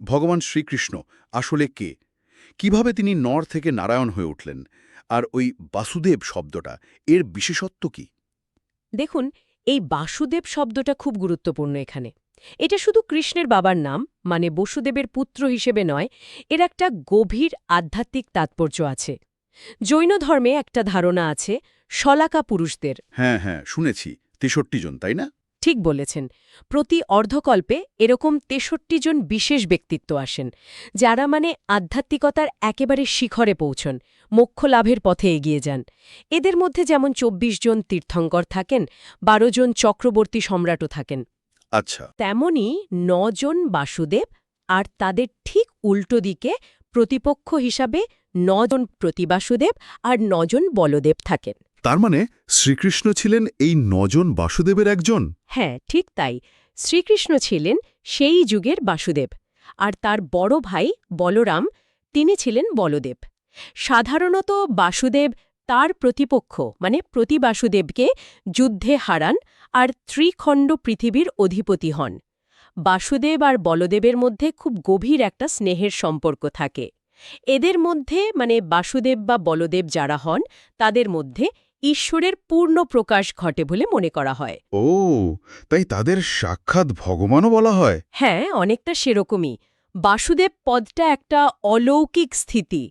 ভগবান শ্রীকৃষ্ণ আসলে কে? কিভাবে তিনি নর থেকে নারায়ণ হয়ে উঠলেন? আর ওই বাসুদেব শব্দটা, এর বিশেষত্ব কি? দেখুন, এই বাসুদেব শব্দটা খুব গুরুত্বপূর্ণ এখানে। এটা শুধু কৃষ্ণের বাবার নাম, মানে বসুদেবের পুত্র হিসেবে নয়, এর একটা গভীর আধ্যাত্মিক তাৎপর্য আছে। জৈন ধর্মে একটা ধারণা আছে শলাকা পুরুষদের। হ্যাঁ, হ্যাঁ, শুনেছি। ৬৩ জন, তাই না? ঠিক বলেছেন, প্রতি অর্ধকল্পে এরকম ৬৩ জন বিশেষ ব্যক্তিত্ব আসেন, যারা মানে আধ্যাত্মিকতার একেবারে শিখরে পৌঁছন, মোক্ষ লাভের পথে এগিয়ে যান। এদের মধ্যে যেমন ২৪ জন তীর্থঙ্কর থাকেন, ১২ জন চক্রবর্তী সম্রাটও থাকেন। আচ্ছা। তেমনি ৯ জন বাসুদেব, আর তাদের ঠিক উল্টো দিকে প্রতিপক্ষ হিসাবে ৯ জন প্রতিবাসুদেব আর ৯ জন বলদেব থাকেন। তার মানে শ্রীকৃষ্ণ ছিলেন এই ৯ জন বাসুদেবের একজন? হ্যাঁ, ঠিক তাই। শ্রীকৃষ্ণ ছিলেন সেই যুগের বাসুদেব, আর তার বড় ভাই বলরাম, তিনি ছিলেন বলদেব। সাধারণত বাসুদেব তার প্রতিপক্ষ মানে প্রতিবাসুদেবকে যুদ্ধে হারান আর ত্রিখণ্ড পৃথিবীর অধিপতি হন। বাসুদেব আর বলদেবের মধ্যে খুব গভীর একটা স্নেহের সম্পর্ক থাকে। এদের মধ্যে মানে বাসুদেব বা বলদেব যারা হন, তাদের মধ্যে ঈশ্বরের পূর্ণ প্রকাশ ঘটে বলে মনে করা হয়। ও, তাই তাদের সাক্ষাৎ ভগবানও বলা হয়? হ্যাঁ, অনেকটা সেরকমই। বাসুদেব পদটা একটা অলৌকিক স্থিতি,